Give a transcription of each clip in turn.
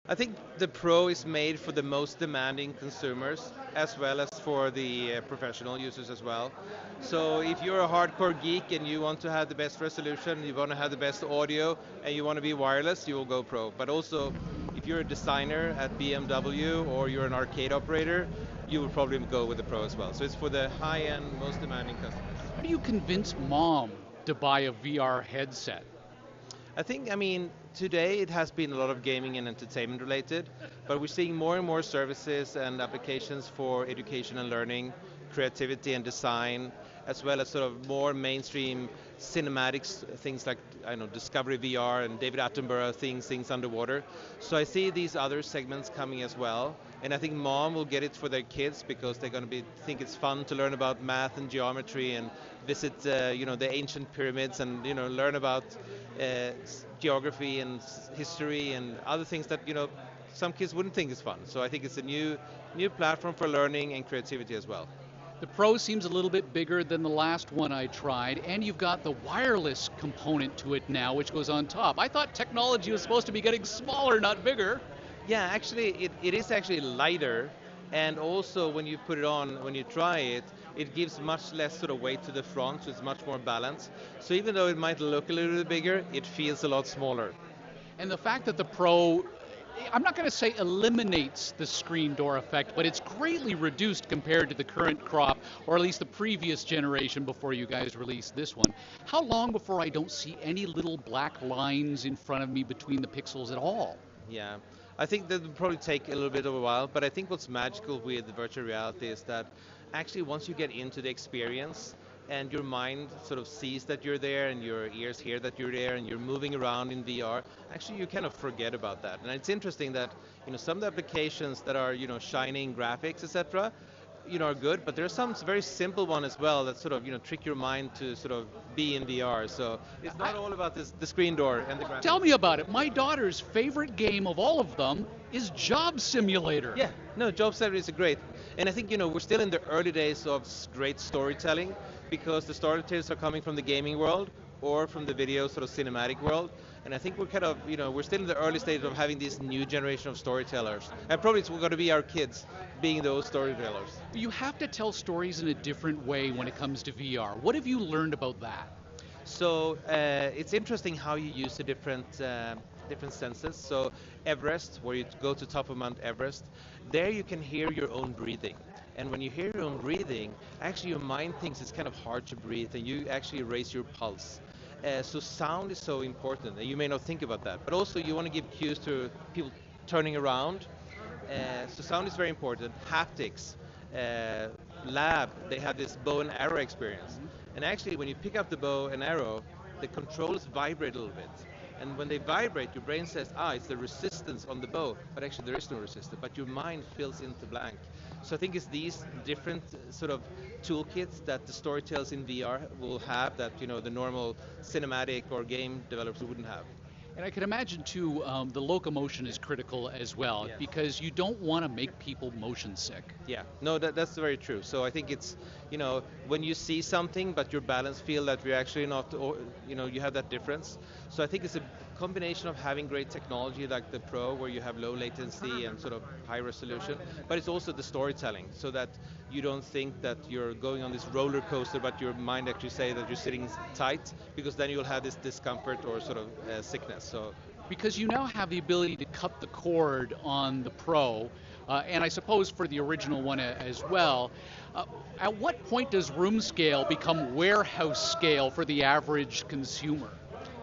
I think the Pro is made for the most demanding consumers as well as for the professional users as well. So if you're a hardcore geek and you want to have the best resolution, you want to have the best audio, and you want to be wireless, you will go Pro. But also, if you're a designer at BMW or you're an arcade operator, you will probably go with the Pro as well. So it's for the high-end, most demanding customers. How do you convince mom to buy a VR headset? I mean, today it has been a lot of gaming and entertainment related, but we're seeing more and more services and applications for education and learning, creativity and design, as well as sort of more mainstream cinematics, things like, I know, Discovery VR and David Attenborough, things underwater. So I see these other segments coming as well, and I think mom will get it for their kids because they're going to think it's fun to learn about math and geometry and visit, the ancient pyramids and learn about geography and history and other things that some kids wouldn't think is fun. So I think it's a new platform for learning and creativity as well. The Pro seems a little bit bigger than the last one I tried, and you've got the wireless component to it now, which goes on top. I thought technology was supposed to be getting smaller, not bigger. Yeah, actually, it is actually lighter, and also when you put it on, when you try it, it gives much less sort of weight to the front, so it's much more balanced. So even though it might look a little bit bigger, it feels a lot smaller. And the fact that the Pro, I'm not going to say eliminates the screen door effect, but it's greatly reduced compared to the current crop, or at least the previous generation before you guys released this one. How long before I don't see any little black lines in front of me between the pixels at all? Yeah, I think that will probably take a little bit of a while, but I think what's magical with virtual reality is that actually once you get into the experience and your mind sort of sees that you're there and your ears hear that you're there and you're moving around in VR, actually you kind of forget about that. And it's interesting that some of the applications that are shining graphics, etc., are good, but there are some very simple one as well that sort of trick your mind to sort of be in VR. So it's not all about the screen door and the graphics. Tell me about it. My daughter's favorite game of all of them is Job Simulator. Yeah, no, Job Simulator is great, and I think we're still in the early days of great storytelling because the storytellers are coming from the gaming world or from the video sort of cinematic world. And I think we're kind of, we're still in the early stage of having this new generation of storytellers. And probably it's going to be our kids being those storytellers. You have to tell stories in a different way when it comes to VR. What have you learned about that? So it's interesting how you use the different senses. So Everest, where you go to top of Mount Everest, there you can hear your own breathing. And when you hear your own breathing, actually your mind thinks it's kind of hard to breathe, and you actually raise your pulse. So sound is so important, and you may not think about that. But also you want to give cues to people turning around. So sound is very important. Haptics, lab, they have this bow and arrow experience. And actually when you pick up the bow and arrow, the controls vibrate a little bit. And when they vibrate, your brain says, it's the resistance on the bow, but actually there is no resistance, but your mind fills in the blank. So I think it's these different sort of toolkits that the storytellers in VR will have that the normal cinematic or game developers wouldn't have. And I can imagine too, the locomotion is critical as well, Yes. because you don't want to make people motion sick. Yeah, no, that's very true. So I think it's, when you see something but your balance feel that you're actually not, or, you have that difference. So I think it's a combination of having great technology like the Pro, where you have low latency and sort of high resolution, but it's also the storytelling, so that you don't think that you're going on this roller coaster, but your mind actually say that you're sitting tight, because then you'll have this discomfort or sort of sickness. So Because you now have the ability to cut the cord on the Pro, and I suppose for the original one as well. At what point does room scale become warehouse scale for the average consumer?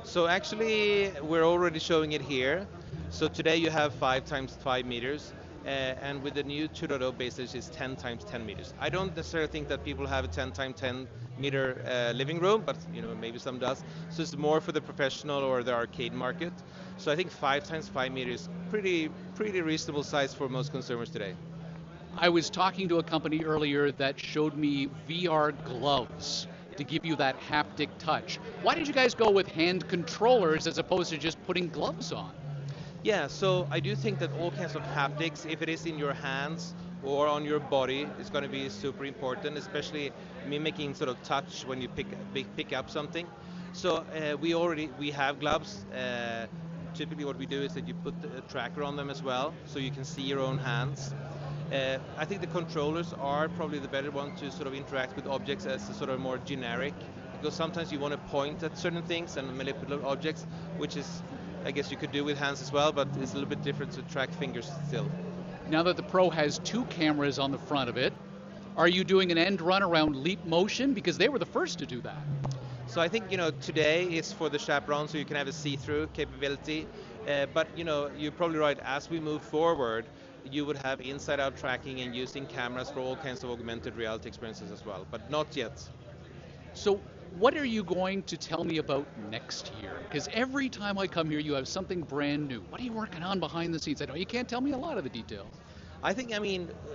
So actually, we're already showing it here. So today you have 5 times 5 meters, and with the new 2.0 basis, it's 10 times 10 meters. I don't necessarily think that people have a 10 times 10 meter living room, but maybe some does. So it's more for the professional or the arcade market. So I think 5 times 5 meters, pretty reasonable size for most consumers today. I was talking to a company earlier that showed me VR gloves to give you that haptic touch. Why did you guys go with hand controllers as opposed to just putting gloves on? Yeah, so I do think that all kinds of haptics, if it is in your hands or on your body, is going to be super important, especially mimicking sort of touch when you pick up something. So we have gloves. typically what we do is that you put a tracker on them as well, so you can see your own hands. I think the controllers are probably the better one to sort of interact with objects as a sort of more generic, because sometimes you want to point at certain things and manipulate objects, which is, I guess you could do with hands as well, but it's a little bit different to track fingers still. Now that the Pro has 2 cameras on the front of it, are you doing an end run around Leap Motion? Because they were the first to do that. So I think, today is for the chaperone, so you can have a see-through capability. But, you're probably right. As we move forward, you would have inside-out tracking and using cameras for all kinds of augmented reality experiences as well, but not yet. So what are you going to tell me about next year? Because every time I come here, you have something brand new. What are you working on behind the scenes? I know you can't tell me a lot of the details. I think,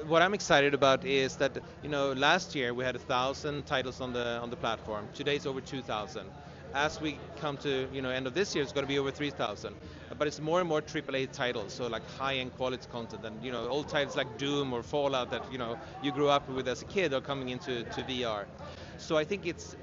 what I'm excited about is that, last year we had 1,000 titles on the platform. Today it's over 2,000. As we come to, end of this year, it's going to be over 3,000. But it's more and more AAA titles, so like high-end quality content, and old titles like Doom or Fallout that you grew up with as a kid are coming into VR. So I think it's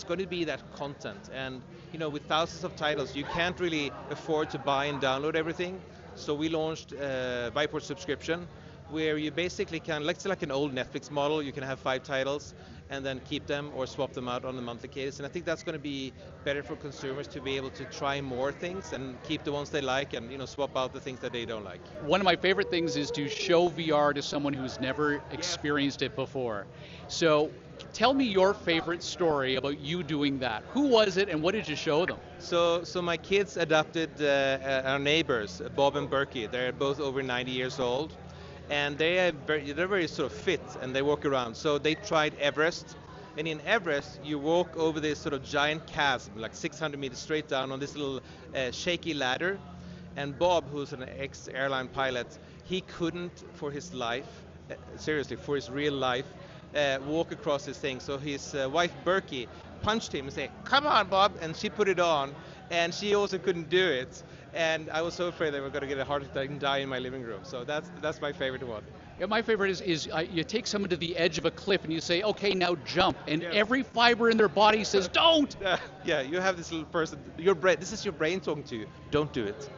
going to be that content, and with thousands of titles, you can't really afford to buy and download everything. So we launched Viveport subscription, where you basically can, like an old Netflix model, you can have 5 titles and then keep them or swap them out on a monthly case. And I think that's going to be better for consumers to be able to try more things and keep the ones they like and swap out the things that they don't like. One of my favorite things is to show VR to someone who's never experienced it before. So tell me your favorite story about you doing that. Who was it and what did you show them? So my kids adopted our neighbors, Bob and Berkey. They're both over 90 years old. And they're very sort of fit, and they walk around. So they tried Everest, and in Everest you walk over this sort of giant chasm, like 600 meters straight down on this little shaky ladder. And Bob, who's an ex-airline pilot, he couldn't for his life, seriously, for his real life, walk across this thing. So his wife Berkey punched him and said, "Come on, Bob," and she put it on, and she also couldn't do it. And I was so afraid they were going to get a heart attack and die in my living room. So that's my favorite one. Yeah, my favorite is you take someone to the edge of a cliff and you say, "Okay, now jump," and every fiber in their body says, "Don't." Yeah, you have this little person. Your brain. This is your brain talking to you. Don't do it.